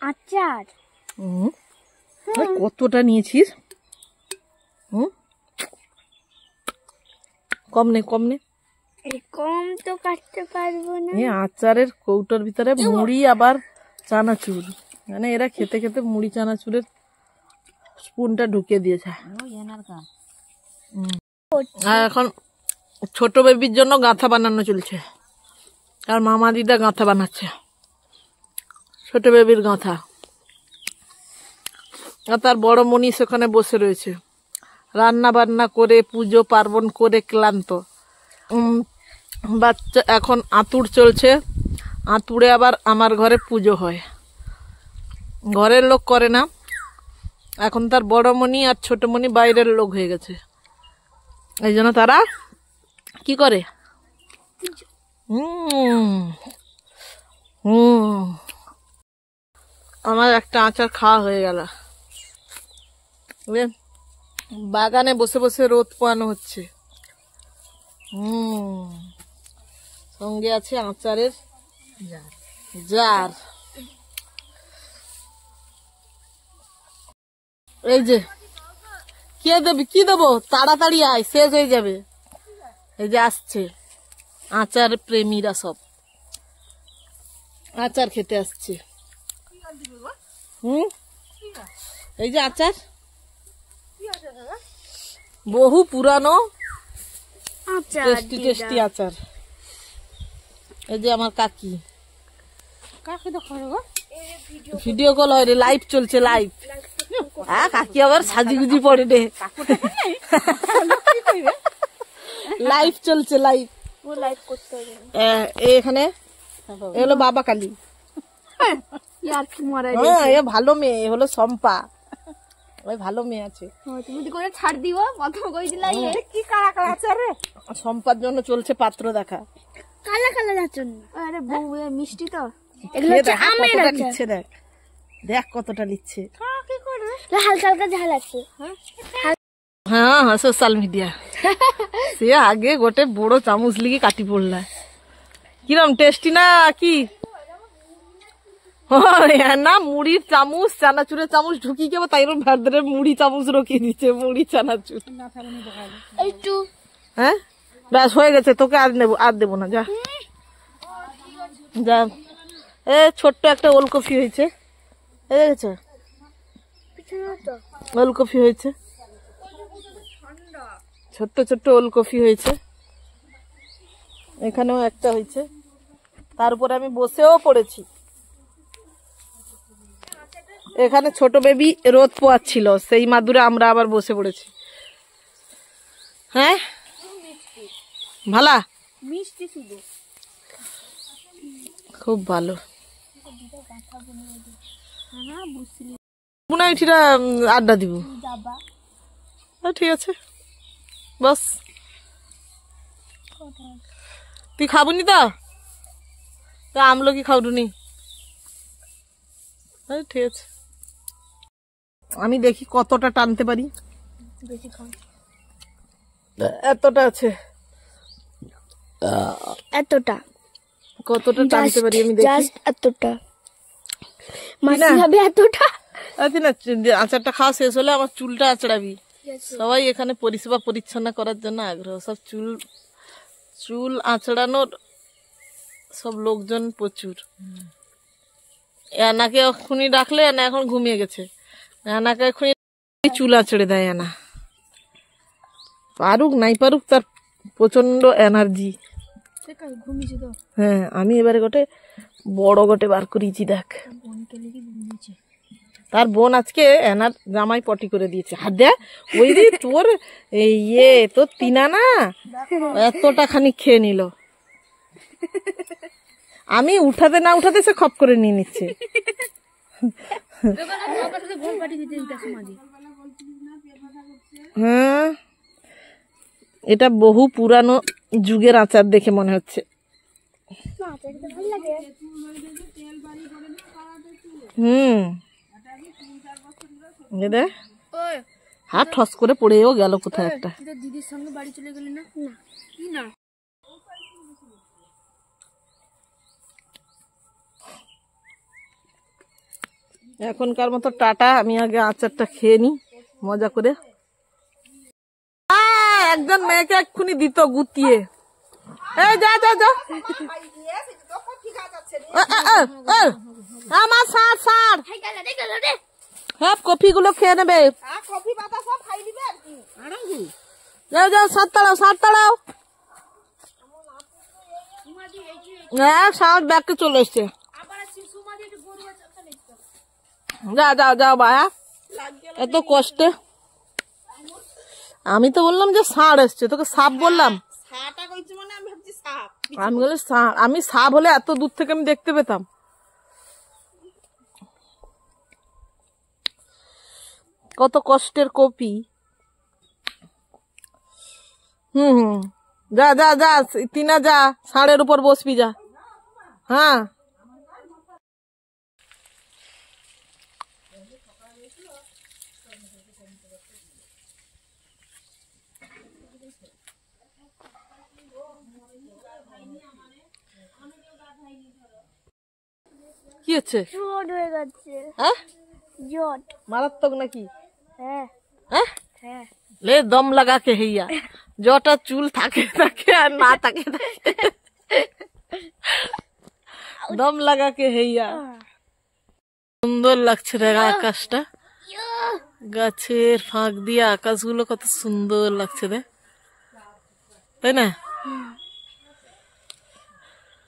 আচার কতটা নিয়েছিস? কম নে কম নে, কম তো কাটতে পারবো না। আচারের কৌটোর ভিতরে মুড়ি আবার চানাচুর, মানে এরা খেতে খেতে মুড়ি চানাচুরের স্পুনটা ঢুকিয়ে দিয়েছে। আর এখন ছোট বেবির জন্য গাঁথা বানানো চলছে, আর মামা দিদা গাঁথা বানাচ্ছে, ছোট বেবির গাঁথা। আর তার বড় মনি সেখানে বসে রয়েছে, রান্না বান্না করে পুজো পার্বণ করে ক্লান্ত। বাচ্চা এখন আঁতুড় চলছে, আঁতুড়ে আবার আমার ঘরে পুজো হয়, ঘরের লোক করে না। এখন তার বড় মনি আর ছোট মনি বাইরের লোক হয়ে গেছে, এই জন্য তারা কি করে? আমার একটা আচার খাওয়া হয়ে গেল। বাগানে বসে বসে রোদ পোয়ানো হচ্ছে। সঙ্গে আছে আচারের জার। এই যে কে দেবে, কি দেবো? তাড়াতাড়ি আয়, শেষ হয়ে যাবে। এই যে আসছে আচার প্রেমীরা, সব আচার খেতে আসছে। এই যে আচার, বহু পুরানো টেস্টি টেস্টি আচার। এই যে আমার কাকি, ভিডিও কল হয় রে, লাইভ চলছে, লাইভ। কাকি আবার সাজিগুজি পড়ে রে, লাইভ চলছে, লাইভ। এখানে এগুলো বাবা কালী, ভালো মেয়ে, এ হলো সম্পা, ওই ভালো মেয়ে আছে। তুমি করে ছাড় দিব, প্রথম কই দিলা কি কালা কালা আছে রে। সম্পার জন্য চলছে পাত্র দেখা, কালা কালা যাচ্ছেন। আরে বউ মিষ্টি তো, এগুলো আমের লিচ্ছে, দেখ দেখ কতটা লিচ্ছে। কি করবে? হালকা হালকা ঝাল আছে। হ্যাঁ হ্যাঁ, সোশ্যাল মিডিয়া। সে আগে গোটে বড় চামচ লিগে কাটি পড়লা, কিরম টেস্টি না কি? না মুড়ির চামচ, চানাচুরের চামচ ঢুকি কেবো, তাই ভেতরে মুড়ি চামচ রকিয়ে দিচ্ছে, মুড়ি চানাচুর। হ্যাঁ ব্যাস হয়ে গেছে, তোকে আর নেবো, আর দেবো না, যা যা। এ ছোট্ট একটা ওলকপি হয়েছে, দেখেছো? ওলকপি হয়েছে, ছোট্ট ছোট্ট ওলকপি হয়েছে, এখানেও একটা হয়েছে। তার উপরে আমি বসেও পড়েছি। এখানে ছোট বেবি রোদ পোয়াচ্ছিল, সেই মাদুরে আমরা আবার বসে পড়েছি। হ্যাঁ ভালা মিষ্টি শুধু, খুব ভালো। বুনাইঠিরা আড্ডা দিব, ঠিক আছে বস। তুই খাবুনি তো? আমলকি খাওনি? ঠিক আছে, আমি দেখি কতটা টানতে পারি। এতটা আছে, এতটা কতটা টানতে পারি আমি দেখি। এতটা মাসি হবে, এতটা। না আচারটা খাওয়া শেষ হলে আমার চুলটা আঁচড়াবি। সবাই এখানে পরিষেবা পরিচ্ছন্ন করার জন্য আগ্রহ, সব চুল আঁচড়ানোর সব লোকজন প্রচুর। এনাকে এখনই ডাকলে, এনা এখন ঘুমিয়ে গেছে, এনাকে এখনই চুল আঁচড়ে দেয়। এনা পারুক নাই পারুক, তার প্রচন্ড এনার্জি। হ্যাঁ আমি এবারে গোটে বড় গোটে বার করেছি, দেখ। তার বোন আজকে এনার জামাই পটি করে দিয়েছে। হাত দে, ওই যে তোর তোর তিনা না এতটা খানি খেয়ে নিল। আমি উঠাতে না উঠাতে সে খপ করে নিয়ে নিচ্ছে। হ্যাঁ এটা বহু পুরানো যুগের আচার দেখে মনে হচ্ছে। হাত ঠস করে পড়েও গেল কোথায় একটা। দিদির সঙ্গে বাড়ি চলে গেলি না? না এখনকার মতো টাটা, আমি আগে আচারটা খেয়ে নি মজা করে। একজন মেয়েকে এক্ষুনি দিত গুতিয়ে। এই যা যা যা, আমার সার সার সব কফি গুলো খেয়ে নেবে। যাও যাও, সার তাড়াও সার তাড়াও। হ্যাঁ, সার ব্যাগকে চলে এসছে। যা যাও যাও ভাইয়া, এত কষ্টে। আমি তো বললাম যে সার এসছে, তোকে সাপ বললাম। আমি বলি আমি সাপ হলে এত দূর থেকে আমি দেখতে পেতাম। কত কষ্টের কপি। যা যা যা, তিনা যা, ষাঁড়ের উপর বসবি যা। হ্যাঁ, কি হচ্ছে? জট হয়ে গেছে। হ্যাঁ, জট মারাত্মক নাকি? হ্যাঁ হ্যাঁ, হ্যাঁ। ले दम लगा के हैया, जटा चूल থাকে থাকে আর না থাকে থাকে, দম লাগা কে हैया। সুন্দর লাগছে রে আকাশটা, গাছের ফাঁক দিয়ে আকাশগুলো কত সুন্দর লাগছে রে, তাই না?